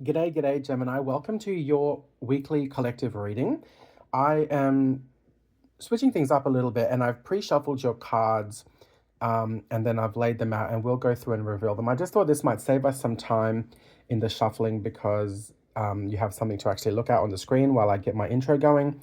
G'day, Gemini. Welcome to your weekly collective reading. I am switching things up a little bit and I've pre-shuffled your cards and then I've laid them out and we'll go through and reveal them. I just thought this might save us some time in the shuffling because you have something to actually look at on the screen while I get my intro going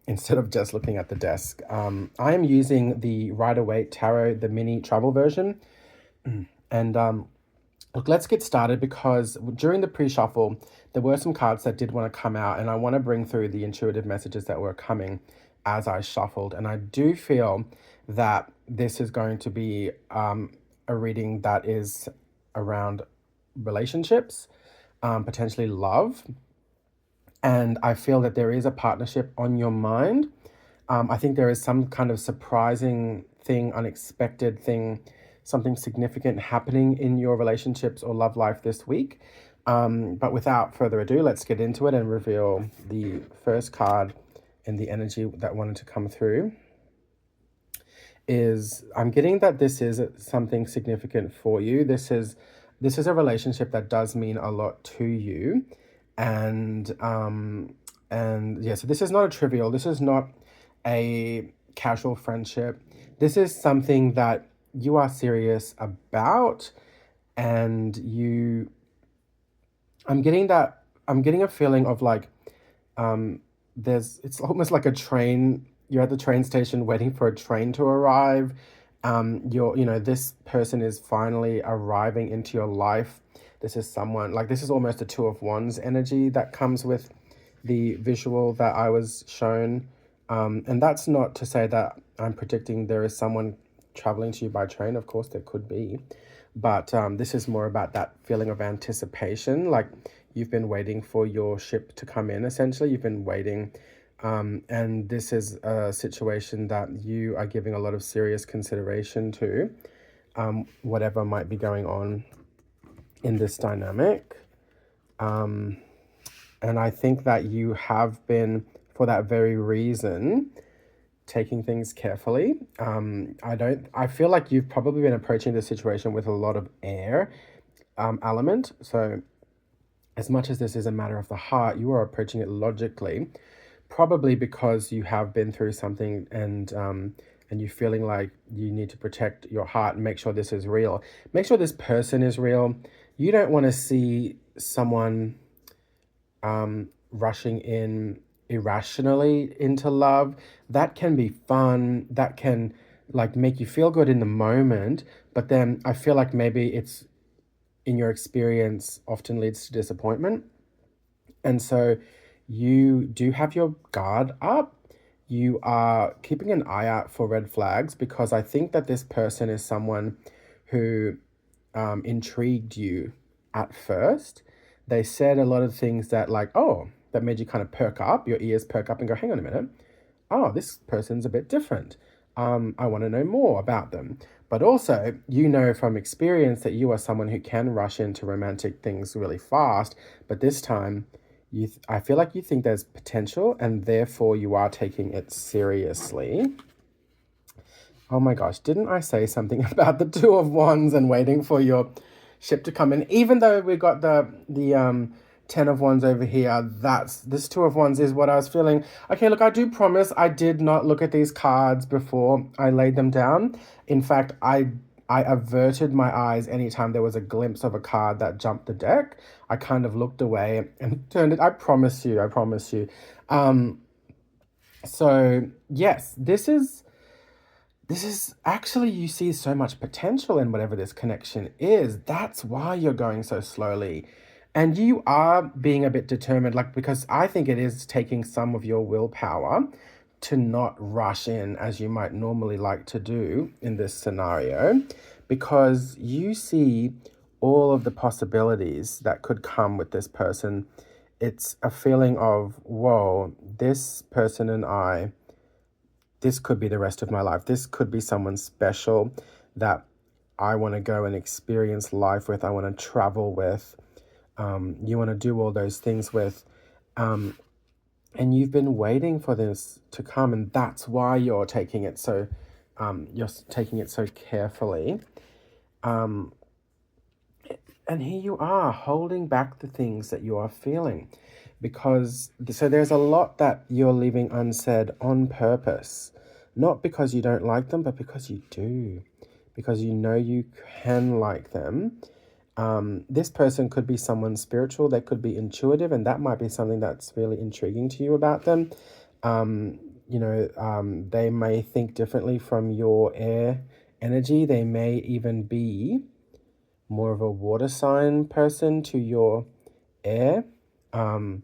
instead of just looking at the desk. I am using the Rider-Waite Tarot, the mini travel version. And look, let's get started because during the pre-shuffle, there were some cards that did want to come out, and I want to bring through the intuitive messages that were coming as I shuffled. And I do feel that this is going to be a reading that is around relationships, potentially love. And I feel that there is a partnership on your mind. I think there is some kind of surprising thing, unexpected thing, something significant happening in your relationships or love life this week. But without further ado, let's get into it and reveal the first card in the energy that wanted to come through. I'm getting that this is something significant for you. This is a relationship that does mean a lot to you. And yeah, so this is not a trivial, this is not a casual friendship. This is something that you are serious about, and I'm getting a feeling of like it's almost like a train. You're at the train station waiting for a train to arrive. This person is finally arriving into your life. This is someone, like, this is almost a Two of Wands energy that comes with the visual that I was shown. And that's not to say that I'm predicting there is someone traveling to you by train. Of course, there could be. But this is more about that feeling of anticipation. Like, you've been waiting for your ship to come in, essentially. You've been waiting. And this is a situation that you are giving a lot of serious consideration to, whatever might be going on in this dynamic. And I think that you have been, for that very reason, taking things carefully. I feel like you've probably been approaching this situation with a lot of air element. So as much as this is a matter of the heart, you are approaching it logically, probably because you have been through something and you're feeling like you need to protect your heart and make sure this is real. Make sure this person is real. You don't want to see someone rushing in irrationally into love. That can be fun. That can like make you feel good in the moment. But then I feel like maybe it's, in your experience, often leads to disappointment. And so you do have your guard up. You are keeping an eye out for red flags because I think that this person is someone who intrigued you at first. They said a lot of things that, like, oh, that made you kind of perk up, your ears perk up and go, hang on a minute. Oh, this person's a bit different. I want to know more about them. But also, you know from experience that you are someone who can rush into romantic things really fast. But this time, I feel like you think there's potential and therefore you are taking it seriously. Oh my gosh, didn't I say something about the Two of Wands and waiting for your ship to come in? Even though we got the Ten of Wands over here, this Two of Wands is what I was feeling. Okay, look, I do promise I did not look at these cards before I laid them down. In fact, I averted my eyes anytime there was a glimpse of a card that jumped the deck. I kind of looked away and turned it. I promise you. So yes, this is actually, you see so much potential in whatever this connection is. That's why you're going so slowly. And you are being a bit determined, like, because I think it is taking some of your willpower to not rush in as you might normally like to do in this scenario, because you see all of the possibilities that could come with this person. It's a feeling of, whoa, this person and I, this could be the rest of my life. This could be someone special that I want to go and experience life with. I want to travel with. You want to do all those things with. And you've been waiting for this to come, and that's why you're taking it so carefully. And here you are holding back the things that you are feeling because so there's a lot that you're leaving unsaid on purpose, not because you don't like them, but because you do, because you know you can like them. This person could be someone spiritual, they could be intuitive, and that might be something that's really intriguing to you about them. Um, they may think differently from your air energy, they may even be more of a water sign person to your air. Um,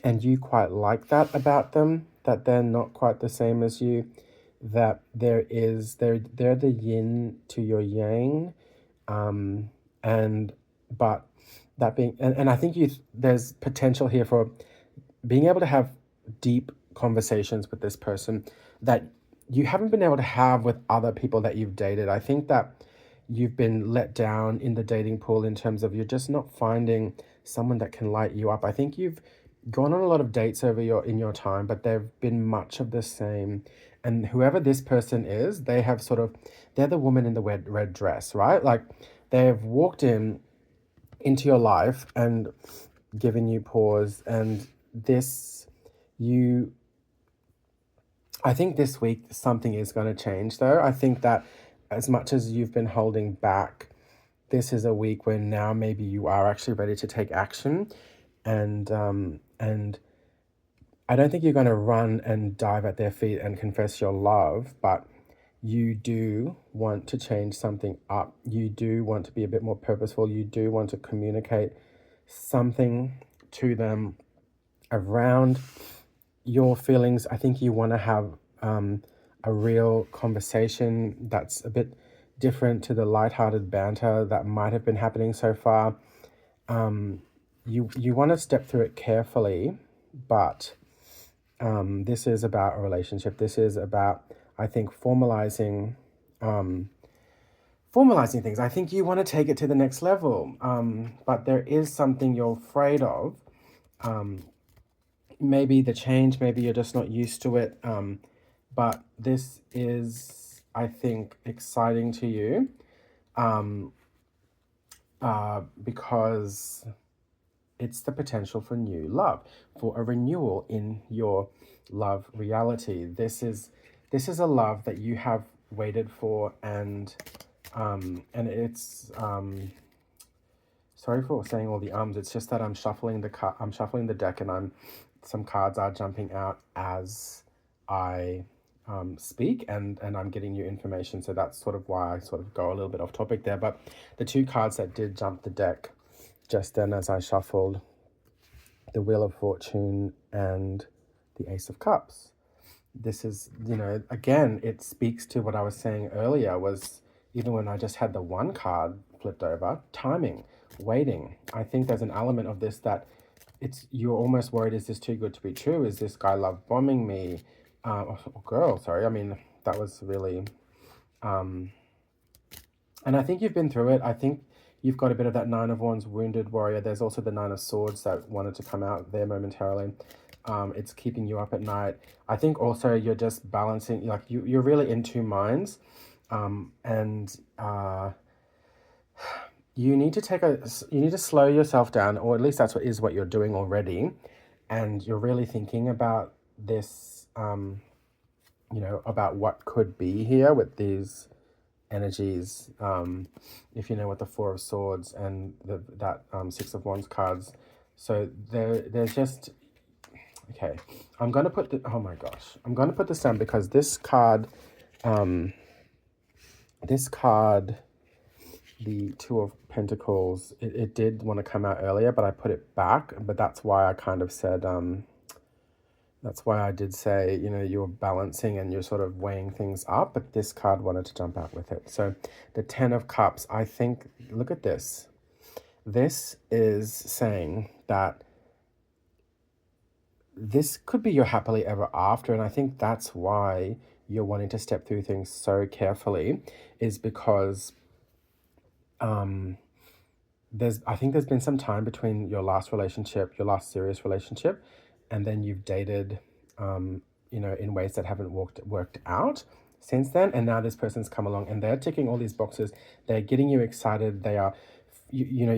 and you quite like that about them, that they're not quite the same as you, that they're the yin to your yang. Um, and but that being and I think there's potential here for being able to have deep conversations with this person that you haven't been able to have with other people that you've dated. I think that you've been let down in the dating pool in terms of you're just not finding someone that can light you up. I think you've gone on a lot of dates over your in your time, but they've been much of the same. And whoever this person is, they have sort of they're the woman in the red dress, right? Like they've walked into your life and given you pause and this you I think this week something is going to change though. I think that as much as you've been holding back, this is a week where now maybe you are actually ready to take action, and I don't think you're going to run and dive at their feet and confess your love, but you do want to change something up. You do want to be a bit more purposeful. You do want to communicate something to them around your feelings. I think you want to have a real conversation that's a bit different to the lighthearted banter that might have been happening so far. You want to step through it carefully, but this is about a relationship. This is about, I think, formalizing things. I think you want to take it to the next level, but there is something you're afraid of. Maybe the change, maybe you're just not used to it. But this is, I think, exciting to you because it's the potential for new love, for a renewal in your love reality. This is a love that you have waited for, and it's sorry for saying all the ums. It's just that I'm shuffling the deck, and some cards are jumping out as I speak, and I'm getting you information. So that's sort of why I sort of go a little bit off topic there. But the two cards that did jump the deck just then as I shuffled, the Wheel of Fortune and the Ace of Cups. This is, again, it speaks to what I was saying earlier was even when I just had the one card flipped over, timing, waiting. I think there's an element of this that you're almost worried, is this too good to be true? Is this guy love bombing me? Or girl, sorry. I mean, that was really, and I think you've been through it. I think you've got a bit of that Nine of Wands wounded warrior. There's also the Nine of Swords that wanted to come out there momentarily. It's keeping you up at night. I think also you're just balancing, like you're really in two minds. And you need to slow yourself down, or at least that's what you're doing already. And you're really thinking about this, about what could be here with these energies. If you know what the Four of Swords and that Six of Wands cards. So there's just, okay, I'm going to put oh my gosh, I'm going to put this down because this card, the Two of Pentacles, it did want to come out earlier, but I put it back. But that's why I kind of said, that's why I did say, you're balancing and you're sort of weighing things up, but this card wanted to jump out with it. So the Ten of Cups, I think, look at this. This is saying that this could be your happily ever after. And I think that's why you're wanting to step through things so carefully, is because I think there's been some time between your last serious relationship, and then you've dated, in ways that haven't worked out since then. And now this person's come along and they're ticking all these boxes. They're getting you excited. They are you know,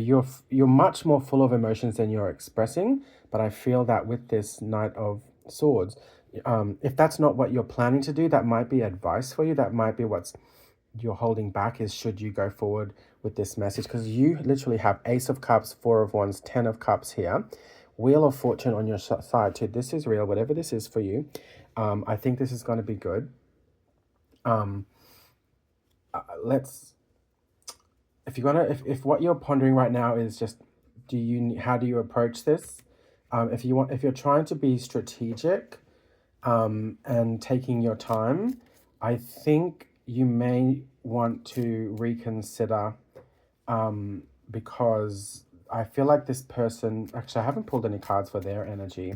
you're much more full of emotions than you're expressing. But I feel that with this Knight of Swords, if that's not what you're planning to do, that might be advice for you. That might be what's you're holding back, is should you go forward with this message, because you literally have Ace of Cups, Four of Wands, Ten of Cups here, Wheel of Fortune on your side too. This is real, whatever this is for you. I think this is going to be good. Um, let's if you're gonna if what you're pondering right now is just how do you approach this, if you're trying to be strategic, and taking your time, I think you may want to reconsider, because I feel like this person, actually, I haven't pulled any cards for their energy.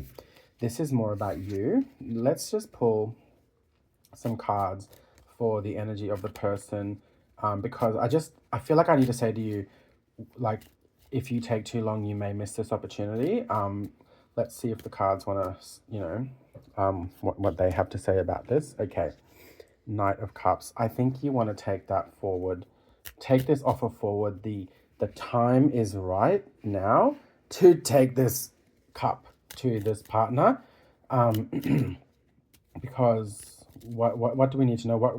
This is more about you. Let's just pull some cards for the energy of the person, because I feel like I need to say to you, like, if you take too long, you may miss this opportunity. Let's see if the cards want to, what they have to say about this. Okay, Knight of Cups. I think you want to take that forward. Take this offer forward. The time is right now to take this cup to this partner, because what do we need to know? What?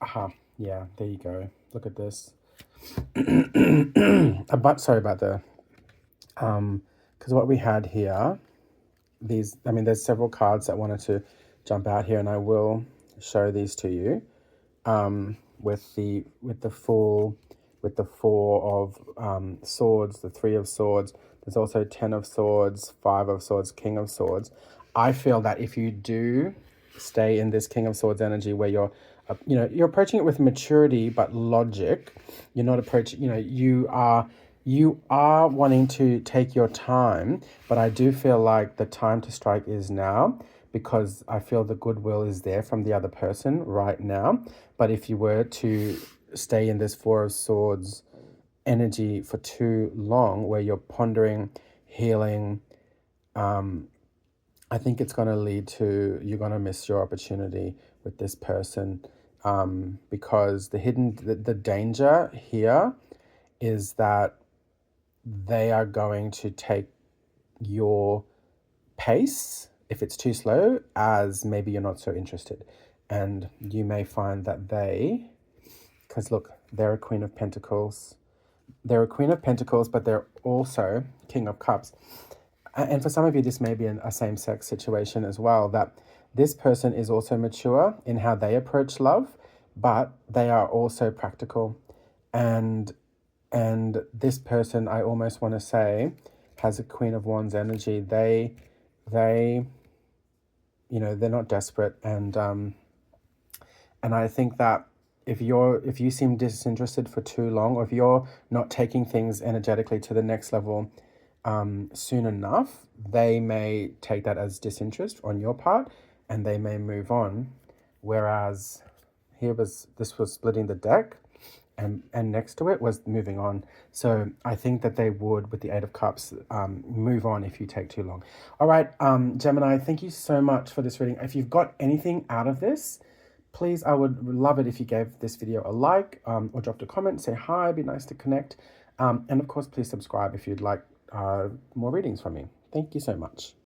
Aha, yeah, there you go. Look at this. But sorry about the because what we had here, there's several cards that wanted to jump out here, and I will show these to you, with the Four of Swords, the Three of Swords. There's also Ten of Swords, Five of Swords, King of Swords. I feel that if you do stay in this King of Swords energy, where you're approaching it with maturity but logic, you're not approaching, you are wanting to take your time, but I do feel like the time to strike is now, because I feel the goodwill is there from the other person right now. But if you were to stay in this Four of Swords energy for too long, where you're pondering, healing, I think it's going to lead to you're going to miss your opportunity with this person, because the danger here is that they are going to take your pace, if it's too slow, as maybe you're not so interested. And you may find that because look, they're a Queen of Pentacles. They're a Queen of Pentacles, but they're also King of Cups. And for some of you, this may be a same-sex situation as well, that this person is also mature in how they approach love, but they are also practical. And this person, I almost want to say, has a Queen of Wands energy. They they're not desperate, and I think that if you seem disinterested for too long, or if you're not taking things energetically to the next level soon enough, they may take that as disinterest on your part, and they may move on. Whereas this was splitting the deck, and next to it was moving on. So I think that they would, with the Eight of Cups, move on if you take too long. All right, Gemini, thank you so much for this reading. If you've got anything out of this, please, I would love it if you gave this video a like, or dropped a comment, say hi, it'd be nice to connect. And of course, please subscribe if you'd like more readings from me. Thank you so much.